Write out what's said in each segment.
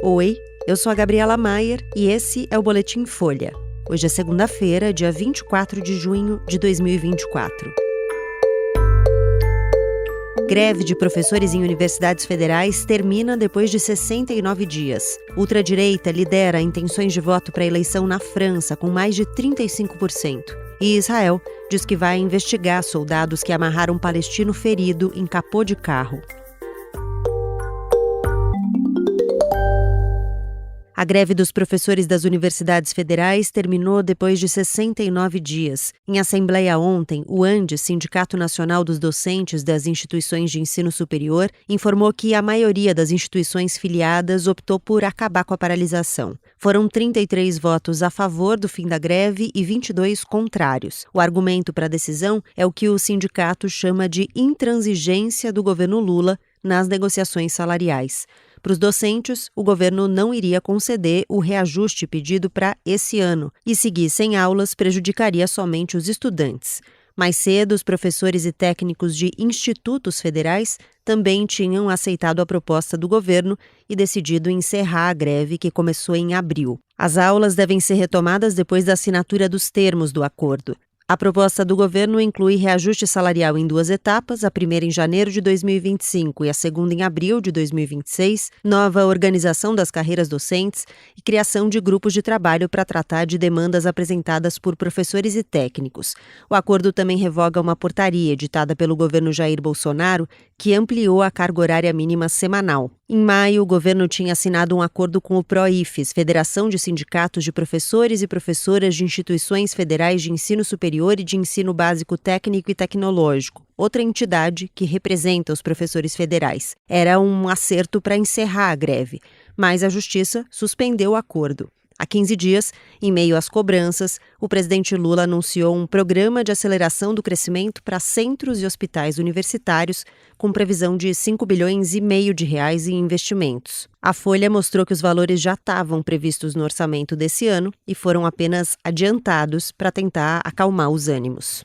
Oi, eu sou a Gabriela Maier e esse é o Boletim Folha. Hoje é segunda-feira, dia 24 de junho de 2024. Greve de professores em universidades federais termina depois de 69 dias. Ultradireita lidera intenções de voto para a eleição na França, com mais de 35%. E Israel diz que vai investigar soldados que amarraram um palestino ferido em capô de carro. A greve dos professores das universidades federais terminou depois de 69 dias. Em assembleia ontem, o ANDE, Sindicato Nacional dos Docentes das Instituições de Ensino Superior, informou que a maioria das instituições filiadas optou por acabar com a paralisação. Foram 33 votos a favor do fim da greve e 22 contrários. O argumento para a decisão é o que o sindicato chama de intransigência do governo Lula nas negociações salariais. Para os docentes, o governo não iria conceder o reajuste pedido para esse ano e seguir sem aulas prejudicaria somente os estudantes. Mais cedo, os professores e técnicos de institutos federais também tinham aceitado a proposta do governo e decidido encerrar a greve que começou em abril. As aulas devem ser retomadas depois da assinatura dos termos do acordo. A proposta do governo inclui reajuste salarial em 2 etapas, a primeira em janeiro de 2025 e a segunda em abril de 2026, nova organização das carreiras docentes e criação de grupos de trabalho para tratar de demandas apresentadas por professores e técnicos. O acordo também revoga uma portaria editada pelo governo Jair Bolsonaro que ampliou a carga horária mínima semanal. Em maio, o governo tinha assinado um acordo com o PROIFES, Federação de Sindicatos de Professores e Professoras de Instituições Federais de Ensino Superior e de Ensino Básico Técnico e Tecnológico, outra entidade que representa os professores federais. Era um acerto para encerrar a greve, mas a Justiça suspendeu o acordo. Há 15 dias, em meio às cobranças, o presidente Lula anunciou um programa de aceleração do crescimento para centros e hospitais universitários, com previsão de 5,5 bilhões de reais em investimentos. A Folha mostrou que os valores já estavam previstos no orçamento desse ano e foram apenas adiantados para tentar acalmar os ânimos.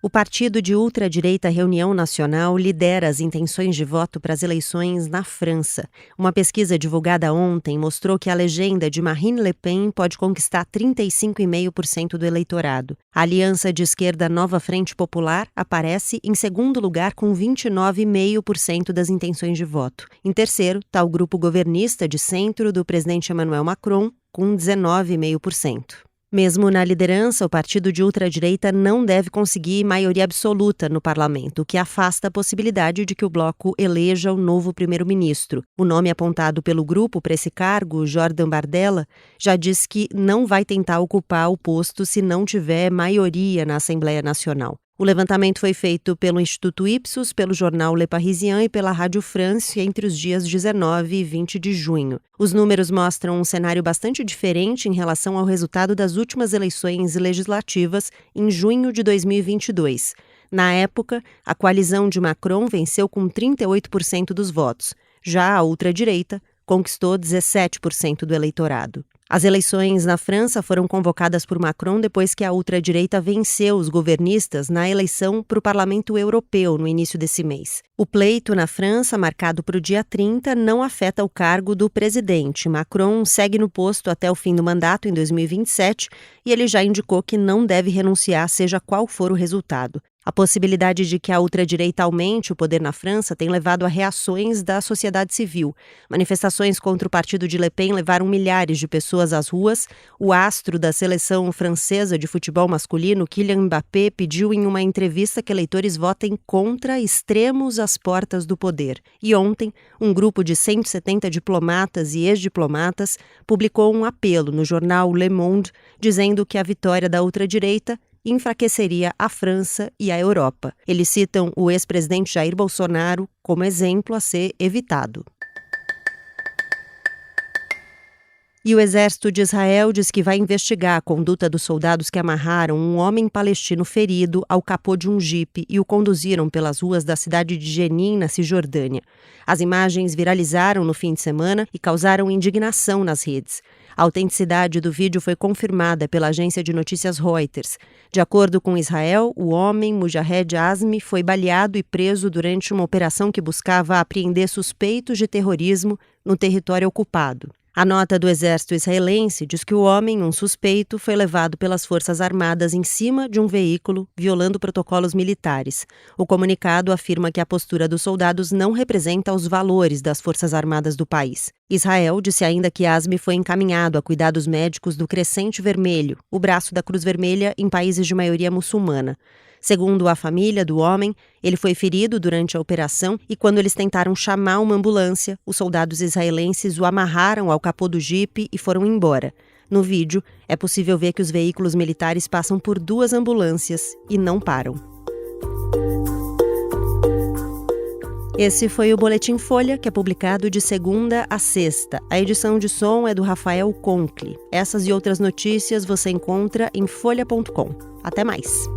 O partido de ultradireita Reunião Nacional lidera as intenções de voto para as eleições na França. Uma pesquisa divulgada ontem mostrou que a legenda de Marine Le Pen pode conquistar 35,5% do eleitorado. A aliança de esquerda Nova Frente Popular aparece em segundo lugar com 29,5% das intenções de voto. Em terceiro está o grupo governista de centro do presidente Emmanuel Macron, com 19,5%. Mesmo na liderança, o partido de ultradireita não deve conseguir maioria absoluta no parlamento, o que afasta a possibilidade de que o bloco eleja o novo primeiro-ministro. O nome apontado pelo grupo para esse cargo, Jordan Bardella, já diz que não vai tentar ocupar o posto se não tiver maioria na Assembleia Nacional. O levantamento foi feito pelo Instituto Ipsos, pelo jornal Le Parisien e pela Rádio France entre os dias 19 e 20 de junho. Os números mostram um cenário bastante diferente em relação ao resultado das últimas eleições legislativas em junho de 2022. Na época, a coalizão de Macron venceu com 38% dos votos. Já a ultradireita conquistou 17% do eleitorado. As eleições na França foram convocadas por Macron depois que a ultradireita venceu os governistas na eleição para o Parlamento Europeu no início desse mês. O pleito na França, marcado para o dia 30, não afeta o cargo do presidente. Macron segue no posto até o fim do mandato, em 2027, e ele já indicou que não deve renunciar, seja qual for o resultado. A possibilidade de que a ultradireita aumente o poder na França tem levado a reações da sociedade civil. Manifestações contra o partido de Le Pen levaram milhares de pessoas às ruas. O astro da seleção francesa de futebol masculino, Kylian Mbappé, pediu em uma entrevista que eleitores votem contra extremos às portas do poder. E ontem, um grupo de 170 diplomatas e ex-diplomatas publicou um apelo no jornal Le Monde, dizendo que a vitória da ultradireita enfraqueceria a França e a Europa. Eles citam o ex-presidente Jair Bolsonaro como exemplo a ser evitado. E o exército de Israel diz que vai investigar a conduta dos soldados que amarraram um homem palestino ferido ao capô de um jipe e o conduziram pelas ruas da cidade de Jenin, na Cisjordânia. As imagens viralizaram no fim de semana e causaram indignação nas redes. A autenticidade do vídeo foi confirmada pela agência de notícias Reuters. De acordo com Israel, o homem, Mujahed Azmi, foi baleado e preso durante uma operação que buscava apreender suspeitos de terrorismo no território ocupado. A nota do exército israelense diz que o homem, um suspeito, foi levado pelas Forças Armadas em cima de um veículo, violando protocolos militares. O comunicado afirma que a postura dos soldados não representa os valores das Forças Armadas do país. Israel disse ainda que Azmi foi encaminhado a cuidados médicos do Crescente Vermelho, o braço da Cruz Vermelha em países de maioria muçulmana. Segundo a família do homem, ele foi ferido durante a operação e quando eles tentaram chamar uma ambulância, os soldados israelenses o amarraram ao capô do jipe e foram embora. No vídeo, é possível ver que os veículos militares passam por 2 ambulâncias e não param. Esse foi o Boletim Folha, que é publicado de segunda a sexta. A edição de som é do Rafael Conkle. Essas e outras notícias você encontra em folha.com. Até mais!